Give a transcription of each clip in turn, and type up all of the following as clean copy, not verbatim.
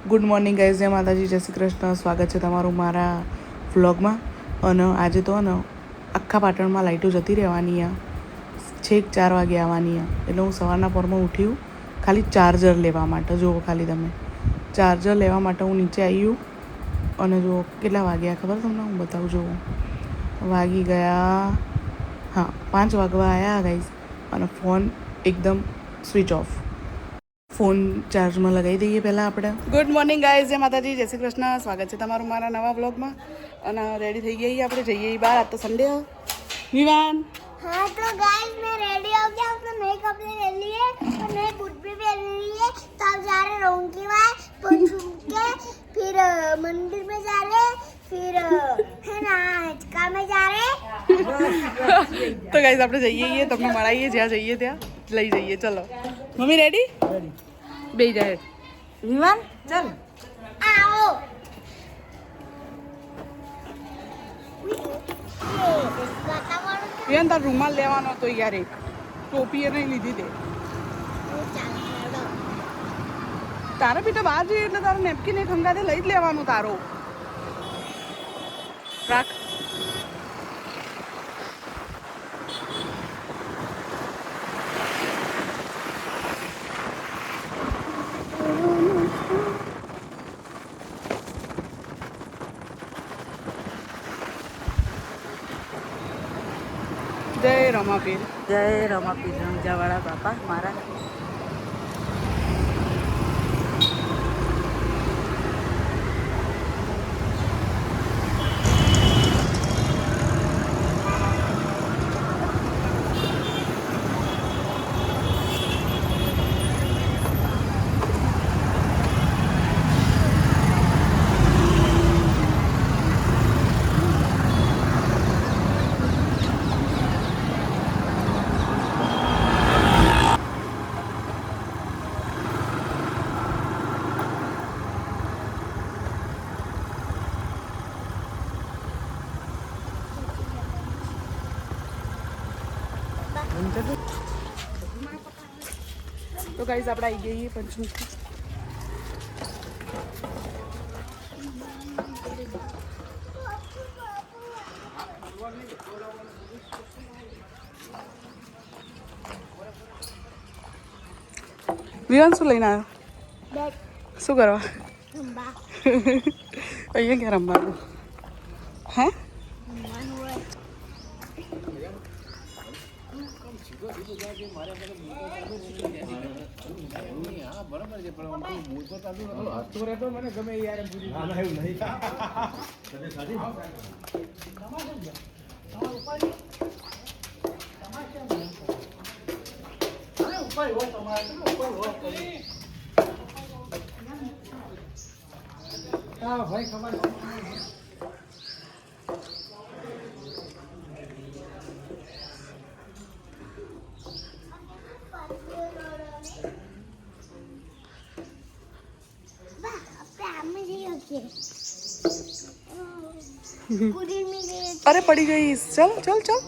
Good morning guys, જય માતાજી, જય શ્રી કૃષ્ણ. સ્વાગત છે તમારું મારા વ્લોગમાં. અને આજે તો ને આખા પાટણમાં લાઇટો જતી રહેવાની આ છેક 4 વાગે આવવાની આ. એટલે હું સવારના પોરમાં ઉઠ્યું ખાલી ચાર્જર લેવા માટે. જુઓ ખાલી તમે, ચાર્જર લેવા માટે હું નીચે આવ્યું. અને જુઓ કેટલા વાગ્યા ખબર તમને, હું બતાવું. જુઓ વાગી ગયા, હા 5 વાગવા આવ્યા ગાઈઝ. અને ફોન એકદમ સ્વિચ ઓફ. ફોન ચાર્જમાં લગાવી દઈએ પહેલાં આપણે. ગુડ મોર્નિંગ ગાઈઝ, જય માતાજી, જય શ્રી કૃષ્ણ. સ્વાગત છે તમારું મારા નવા બ્લોગમાં. અને રેડી થઈ ગઈ આપણે, જઈએ બહાર. આજ તો સન્ડે હો. વિવાન हाँ तो गाइस मैं रेडी हो गया हूँ, तो नए कपड़े ले लिए और नए बूट भी पहन लिए. तो अब जा रहे रोंगी वाय पूछ के, फिर मंदिर में जा रहे, फिर है ना हिचका में जा रहे. તો ગાઈઝ આપણે જઈએ, તમને મળાવીએ જ્યાં જઈએ ત્યાં લઈ જઈએ. ચલો મમ્મી રેડી? બે જાય વિવાન, ચાલ आओ. વિવાન તાર રૂમાલ લેવાનો હતો યાર, એક ટોપી એ નહીં લીધી તે. તારે પીઠે બહાર જઈએ એટલે તારે નેપકીન એક હંગાતે લઈ જ લેવાનું. તારો રાખ. જય રમાપીર, જય રમાપીર રંજાવાળા બાપા મારા. તો ગાઈઝ આપણે આવી ગઈએ પંચમુખી. વિવાન શું લઈને આવ્યો? શું કરવા? અહીંયા ક્યાં રમવાનું? હે બરોબર છે, પણ હસતો રહેતો મને ગમે યાર. એવું નહીં. હા ભાઈ ખબર. અરે પડી ગઈ. ચલ ચલ ચલ.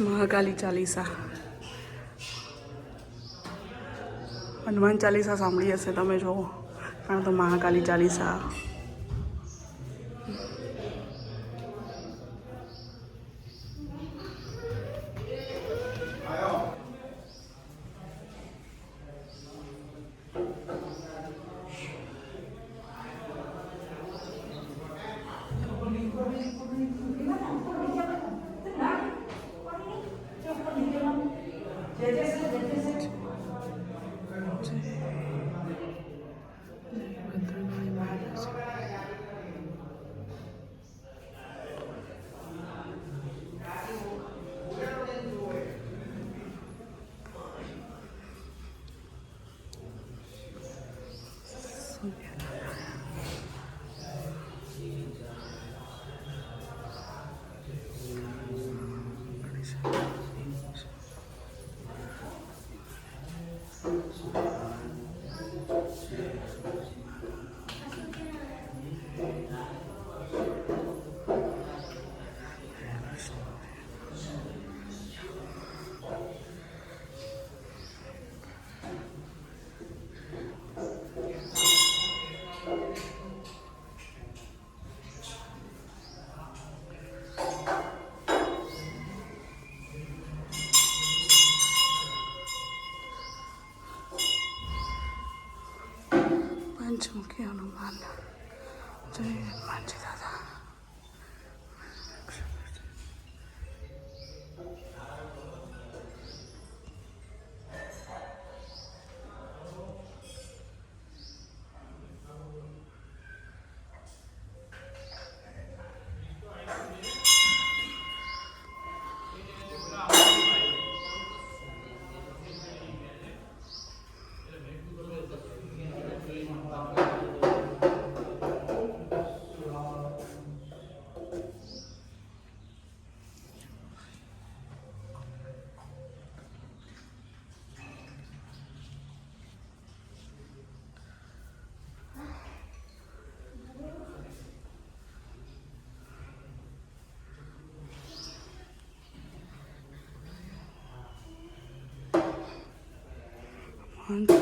મહાકાલી ચાલીસા, હનુમાન ચાલીસા સાંભળી હશે તમે. જુઓ કારણ તો મહાકાલી ચાલીસા. જય હનુમાન, જય હનુમાનજી દાદા.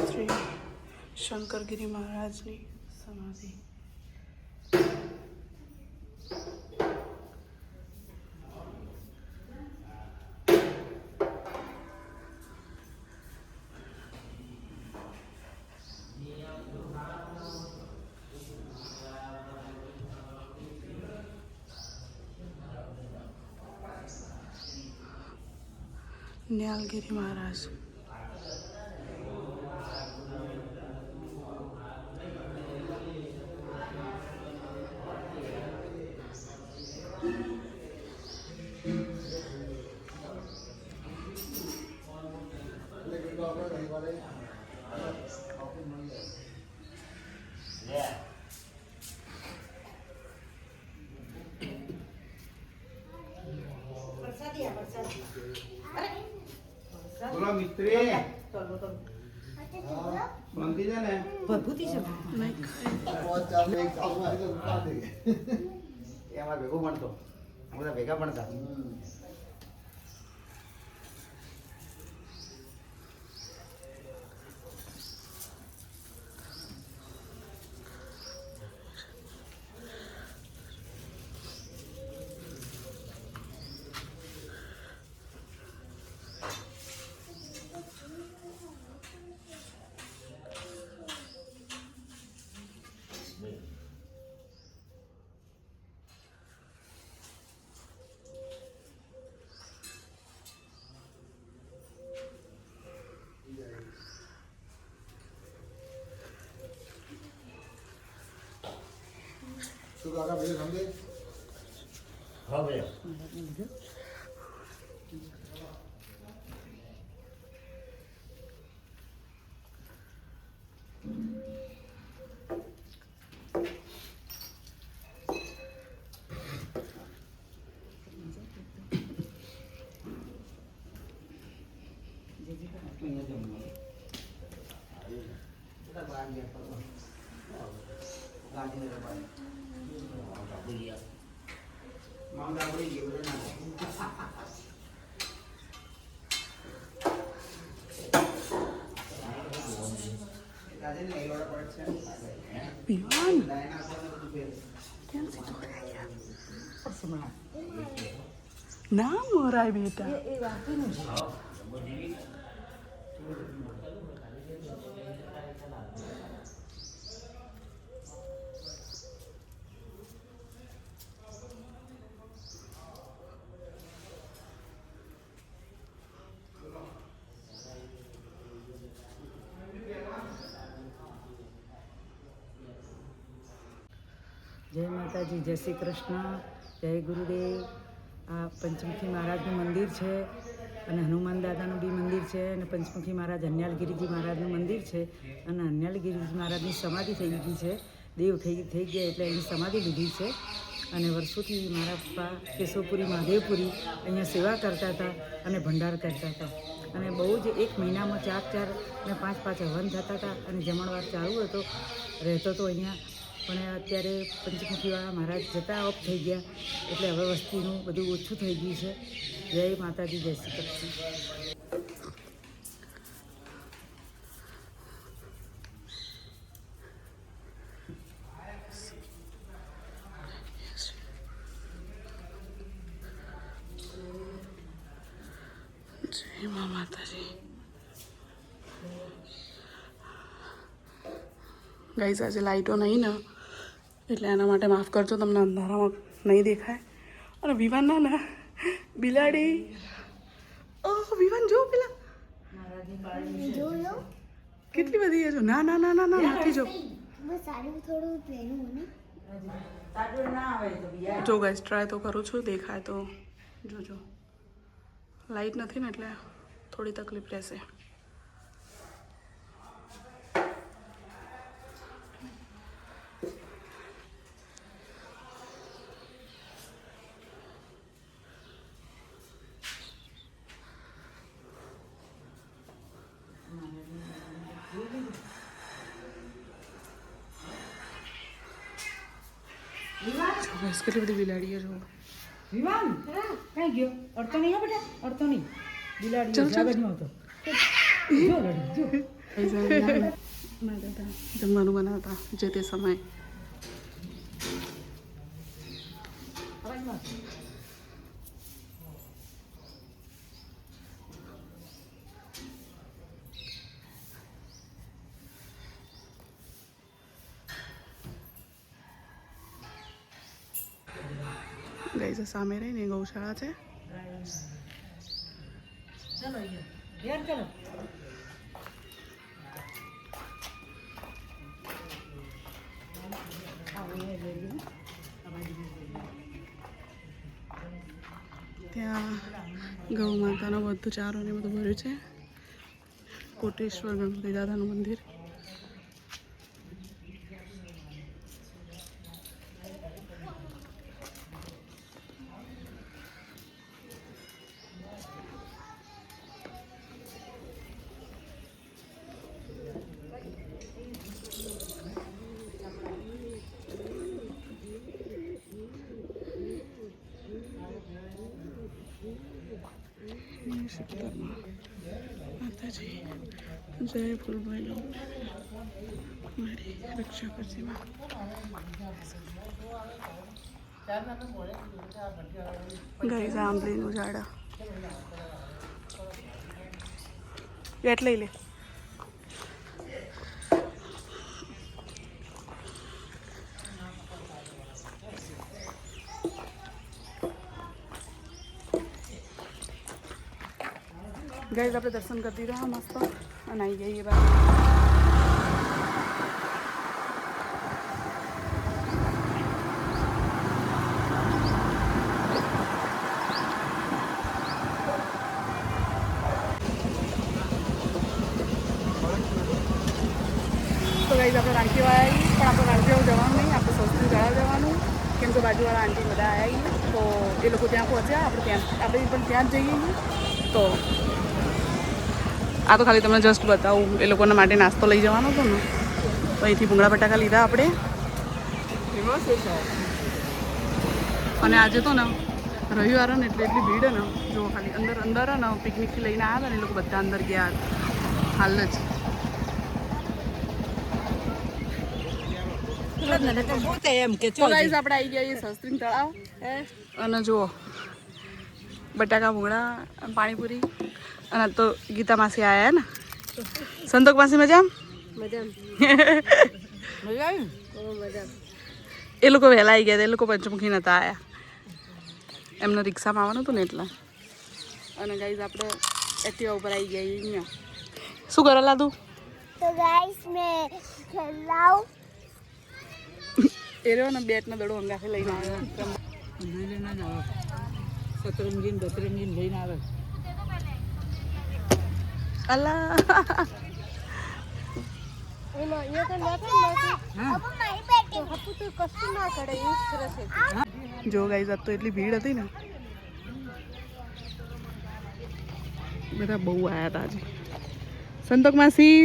શ્રી શંકરગીરી મહારાજની સમાધિ. ન્યાલગીરી મહારાજ. બોલો મિત્રી શાંતિ છે ને? ભભૂતિ છે એમાં ભેગો ભણતો, બધા ભેગા ભણતા. શું કાકા ભાઈ સમજે? હા ભાઈ ના મોરાય બેટા. જય માતાજી, જય શ્રી કૃષ્ણ, જય ગુરુદેવ. આ પંચમુખી મહારાજનું મંદિર છે અને હનુમાન દાદાનું બી મંદિર છે અને પંચમુખી મહારાજ હન્યાલગીરીજી મહારાજનું મંદિર છે અને હન્યાલગીરીજી મહારાજની સમાધિ થઈ ગઈ છે. દેવ થઈ ગયા એટલે એની સમાધિ લીધી છે અને વર્ષોથી મારા પપ્પા કેશવપુરી મહાદેવપુરી અહીંયા સેવા કરતા હતા અને ભંડાર કરતા હતા અને બહુ જ એક મહિનામાં 4 અને 5 હવન થતા હતા અને જમણવાર ચાલુ હતો, રહેતો હતો અહીંયા. પણ અત્યારે પંચમુખીવાળા મહારાજ જતા ઓફ થઈ ગયા એટલે હવે વસ્તીનું બધું ઓછું થઈ ગયું છે. જય માતાજી, જય શ્રી કૃષ્ણ. જય મા માતાજી, ગાઈસ આજે લાઇટો નહીં ને એટલે એના માટે માફ કરજો, તમને અંધારામાં નહીં દેખાય. અને વિવાનના ના બિલાડી, ઓહ વિવાન જો પેલા જોયો કેટલી બધી છે. જો ના ના ના ના ના નથી જો. બસ સારું થોડું પહેર્યું ને. જો ગાઈસ ટ્રાય તો કરું છું, દેખાય તો જોજો. લાઇટ નથી ને એટલે થોડી તકલીફ રહેશે. બસ કેટલી બધી બિલાડીઓ જો. વિવાન કઈ ગયો? અડતો નહીં હો બેટા, અડતો નહીં. બિલાડી ચાલ, ચાલ. જાગજ નહોતો. જો રડી, જો. જમવાનું બનાવતા જે તે સમયે. અવાજમાં. ગાઈસ સામે રહીને ગૌશાળા છે. ચાલો અહીંયા ઘેર ચાલો. ત્યાં ગૌ માતાનો બધું ચારો ને બધું ભર્યું છે. કોટેશ્વર ગણપતિ દાદાનું મંદિર. માતાજી જય ફૂલભાઈ લો, મારી રક્ષા કરજે માં. ગાઈસ આંબલીનું ઝાડ એટ લઈ લે. ગાઈસ આપણે દર્શન કરતી રહ્યા મસ્ત અને આવી ગઈએ બહાર. તો ગાઈસ આપણે રાણકીવાળા આવી, પણ આપણે રાણકીવાળા જવાનું નહીં, આપણે સૌથી જળા જવાનું, કેમ કે બાજુવાળા આંટી બધા આવી તો એ લોકો ત્યાં પહોંચ્યા, આપણે પણ ત્યાં જ જઈએ. તો આ તો ખાલી તમને જસ્ટ બતાવું, એ લોકોના માટે નાસ્તો લઈ જવાનો હતો ને, તો અહીંથી ભૂંગળા બટાકા લીધા આપણે. અને આજે તો ને રવિવાર ને એટલે એટલી ભીડ ને, જો ખાલી અંદર ને પિકનિકથી લઈને આવ્યા ને એ લોકો બધા અંદર ગયા હાલ જ. એમ કે તો ગાઈસ આપણે આવી ગયા સસ્ત્રીન તળાવ અને જુઓ બટાકા ભૂંગળા પાણીપુરી. અને તો ગીતા માસી આવ્યા ને, સંતોક માસી મજા એ લોકો વહેલા આવી ગયા હતા, એ લોકો પંચમુખી નહોતા આવ્યા, એમને રિક્ષામાં આવવાનું હતું ને એટલે. અને ગાઈઝ આપણે એક્ટિવા ઉપર આવી ગયા અહીંયા. શું કરે લાદુ? તો ગાઈસ મેં ખેલાવ એ રહ્યો ને બેટનો દડો અંગાથી લઈને આવ્યો. લઈને જ આવે, સતરંગી બતરંગી લઈને આવે. અલા જો ગાઈઝ આજ તો એટલી ભીડ હતી ને, બધા બહુ આવ્યા હતા આજે. સંતોક માસી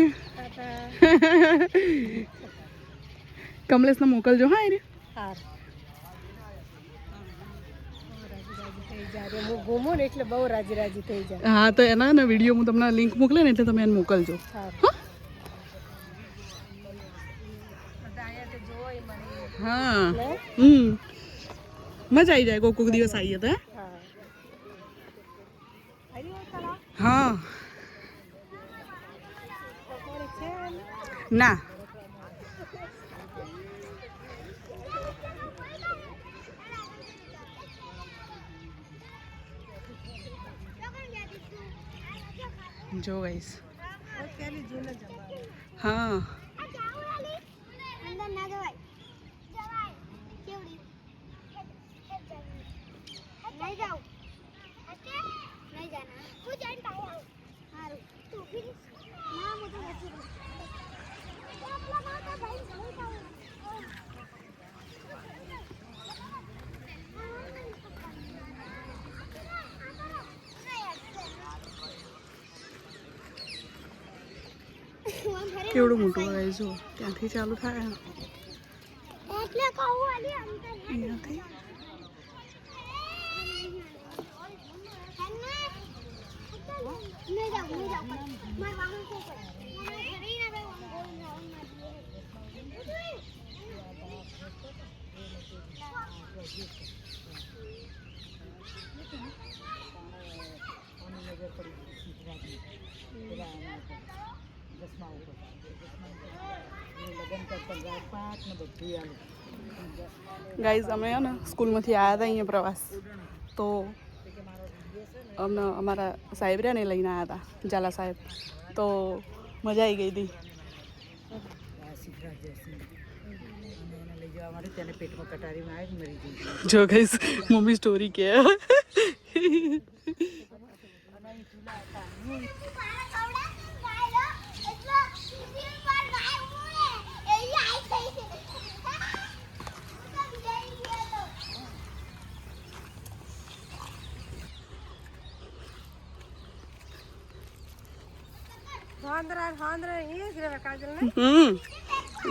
કમલેશને મોકલજો હા. એ એટલે બહુ રાજી રાજી થઈ જાય. હા તો એના ને વિડીયો હું તમને લિંક મોકલે ને એટલે તમે એને મોકલજો. હા મજા આવી જાય, કોક દિવસ આવીએ તો. હા ના જો ગાઈસ હા આ જાવ વાલી અંદર ના જવાય જવાય કેવડી નહીં જાવ ઓકે નહીં જાના હું જઈને પાઉં હારું તું ફિર ના મુझे નથી આપલા માતા ભાઈ જવું પાઉં કેવડું મોટું આવે જો ત્યાંથી ચાલુ થાય એટલે કહું વાલી અંકલ અહીંયાથી नहीं जाओ मैं वहां से मैं घरी ना मैं वहां बोल ना ગાઈઝ અમે ને સ્કૂલમાંથી આવ્યા હતા અહીંયા પ્રવાસ તો અમને અમારા સાહેબ રહ્યા ને લઈને આવ્યા હતા ઝાલા સાહેબ તો મજા આવી ગઈ હતી લઈ જવા માટે તેને પેટમાં કટારીમાં આવી મરી ગઈ. જો ગાઈઝ મમ્મી સ્ટોરી કે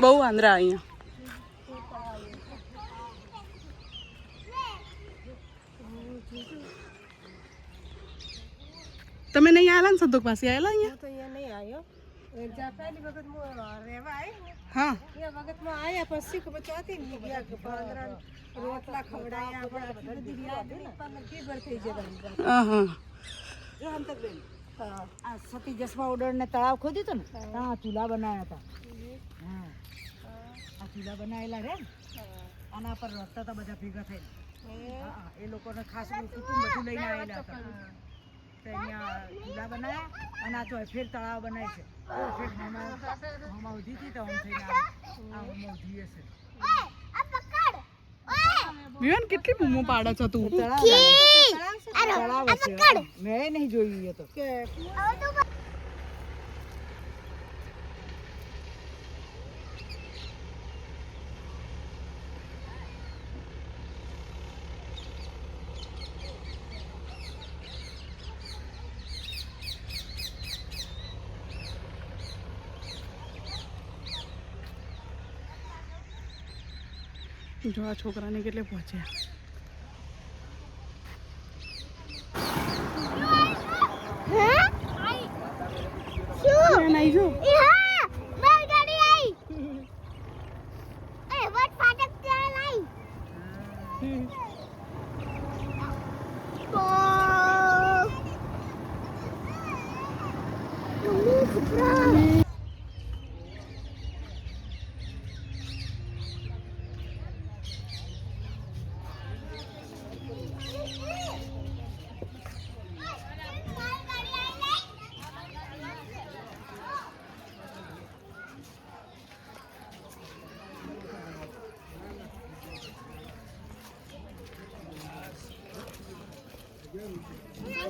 બહુ આંધ્રા અહીંયા તમે નહીં આવેલા ને સંતોક પાસે આવેલા અહીંયા તો અહીંયા નહીં આવ્યો પહેલી વખત હું રહેવા આવી હા એ વખતમાં આવ્યા પછી ખબર ચોથી નહીં ગયા કે પાંદડા રોટલા ખવડાયા આપણા બધી યાદ ખબર થઈ જતા હા હા જો અંતકબેન આ સતી જસવા ઉડળને તળાવ ખોદ્યું હતું ને ત્યાં ચૂલા બનાવ્યા હતા. હા આ ચૂલા બનાવેલા રે આના પર રસ્તા હતા બધા ભેગા થઈને. હા એ લોકોને ખાસ કુટુંબ બધું લઈને આવેલા હતા. તો અહીંયા ચૂલા બનાવ્યા અને આ તો ફેર તળાવ બનાવે છે. ફેર મામા ઉધી હતી તો આમ થઈને આ મામા ઉધી હશે. આ પકડ વિવાન કેટલી બૂમો પાડે છે તું તળાવ હશે. મેં નહીં જોયું એ તો. જો આ છોકરાને કેટલે પહોંચ્યા નહીં જો હા बैलगाड़ी आई ए वट फाटक ત્યાં લાઈ તો મમ્મી કપડા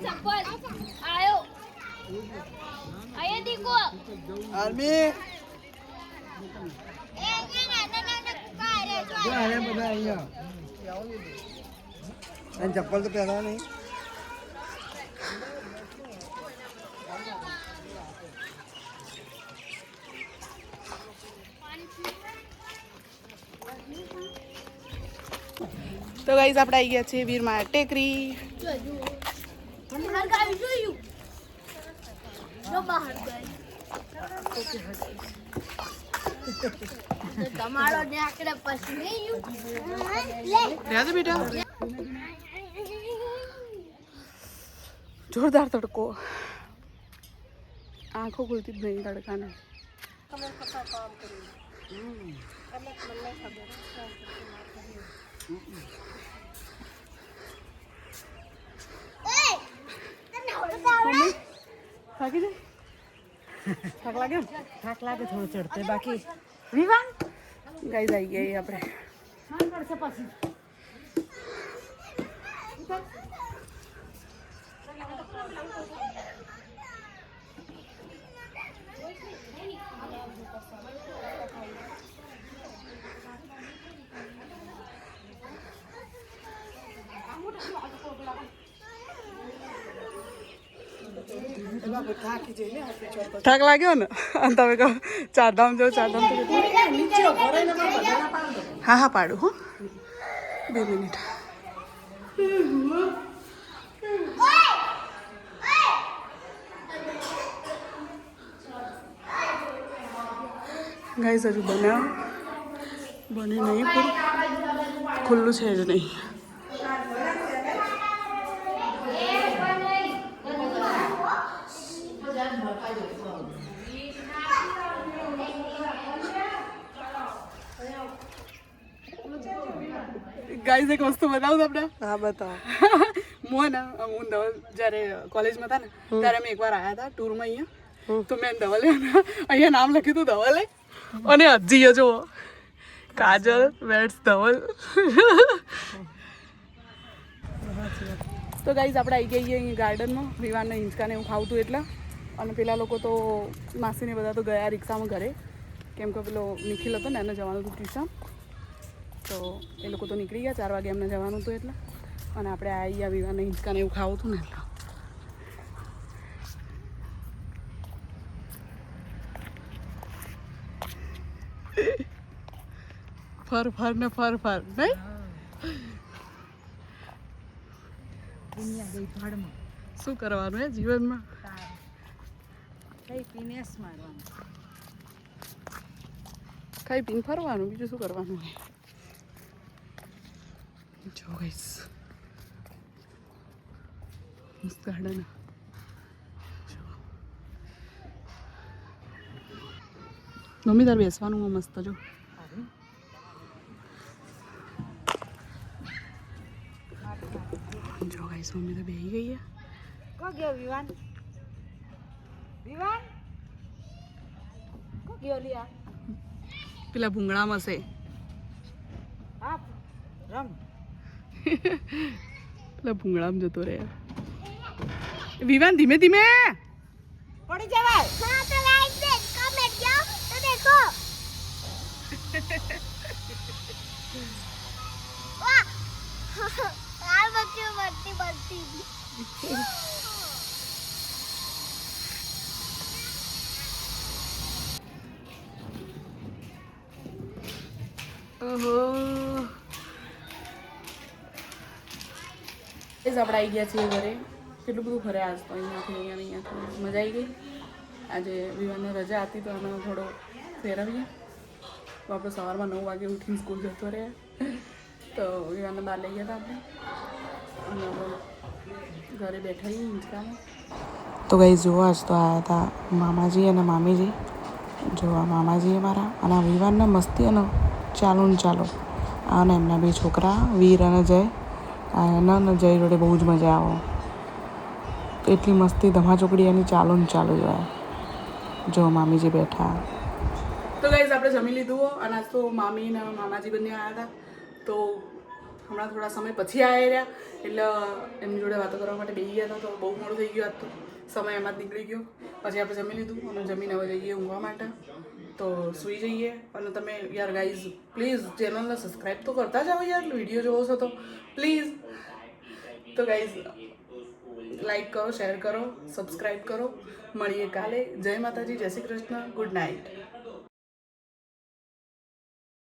चप्पल आयो आयो देखो આર્મી એ ના કારે જો આયા બધા અહીંયા અને ચપ્પલ તો પહેરવા નહીં તો ગાઈઝ આપણે આવી ગયા છીએ વીરમાં ટેકરી બહાર ગાડી જોયું જો બહાર ગઈ તમારો ને આકડે પછી નહીં રહ્યા દે બેટા જોરદાર તડકો આંખો ખુલતી જ નહીં તડકાને થાકી જાય થાક લાગે ને થાક લાગે થોડું ચડતે બાકી વિવાન ગાઈઝ આવી ગયા આપણે પડશે પછી થાક લાગ્યો ને અને તમે કહો ચારધામ જો ચારધામ તો હા હા પાડું હો 2 મિનિટ ગાઈસ હજુ બન્યા બને નહીં પૂરું ખુલ્લું છે જ નહીં ગાઈઝ એક વસ્તુ બતાવું તમને હા બતાવો હું ધવલ જ્યારે કોલેજમાં હતા ને ત્યારે અમે એકવાર આવ્યા હતા ટૂરમાં અહીંયા તો મેં ધવલે અહીંયા નામ લખ્યું હતું ધવલે અને હજી જો કાજલ વેટ્સ ધવલ તો ગાઈઝ આપણે આવી ગયા અહીંયા ગાર્ડનમાં વિવાનને હિંચકાને એવું ખાવતું એટલે અને પેલા લોકો તો માસીને બધા તો ગયા રિક્ષામાં ઘરે કેમ કે પેલો નિખિલ હતો ને એને જવાનું હતું ટ્યુશન તો એ લોકો તો નીકળી ગયા 4 વાગે એમને જવાનું હતું એટલે અને આપણે આવી વિવાને હિંચકાને એવું ખાવું હતું ને એટલે ફર ફર ને ફર ફર નહીં દુનિયા ગઈ ભાડમાં શું કરવાનું હે જીવનમાં કઈ પીનેસ મારવાનું ખાઈ પીને ફરવાનું બીજું શું કરવાનું હોય જો ગાઈસ મસ્ત ગાર્ડન મમ્મી તાર બેસવાનું મસ્ત જો જો ગાઈસ મમ્મી તો બેસી ગઈ કો ગયો વિવાન વિવાન કો ગયો લિયા પેલા ભૂંગળામાં છે હા રમ પેલા ભૂંગળામાં જતો રહે વિવાન ધીમે ધીમે પડી જવાય हाँ तो लाइक दे कमेंट जाओ तो देखो वाह यार बच्चे बढ़ती बढ़ती ઓહો એ જ આપણે આવી ગયા છીએ ઘરે કેટલું બધું ફરે આજ તો અહીંયાથી મજા આવી ગઈ આજે વિવાનને રજા હતી તો અમે થોડો ફેરવીએ તો આપણે સવારમાં 9 વાગે ઉઠીને સ્કૂલ જતો રહ્યા તો વિવાનને બહાર લઈ ગયા હતા આપણે અને ઘરે બેઠા હિંચકામાં તો ગઈ જોવા જ તો આવ્યા હતા મામાજી અને મામીજી જોવા મામાજી મારા અને આ વિવાનને મસ્તી અને ચાલુ ને ચાલો અને એમના 2 છોકરા વીર અને જય એના ને જય જોડે બહુ જ મજા આવે એટલી મસ્તી ધમાચોકડી એની ચાલુ ને ચાલુ જ હોય જો મામીજી બેઠા તો ગાઈઝ આપણે જમી લીધું અને આજ તો મામી ને મામાજી બંને આવ્યા હતા તો હમણાં થોડા સમય પછી આવ્યા રહ્યા એટલે એમની જોડે વાતો કરવા માટે બેસી ગયા હતા તો બહુ મોડું થઈ ગયું આજ તો સમય એમાં જ નીકળી ગયો પછી આપણે જમી લીધું અને જમીને હવે જઈએ ઊંઘવા માટે તો સૂઈ જઈએ અને તમે યાર ગાઈઝ પ્લીઝ ચેનલને સબસ્ક્રાઈબ તો કરતા જાઓ યાર વિડીયો જોવો છો તો પ્લીઝ તો ગાઈઝ લાઈક કરો શેર કરો સબસ્ક્રાઈબ કરો મળીએ કાલે જય માતાજી જય શ્રી કૃષ્ણ ગુડ નાઇટ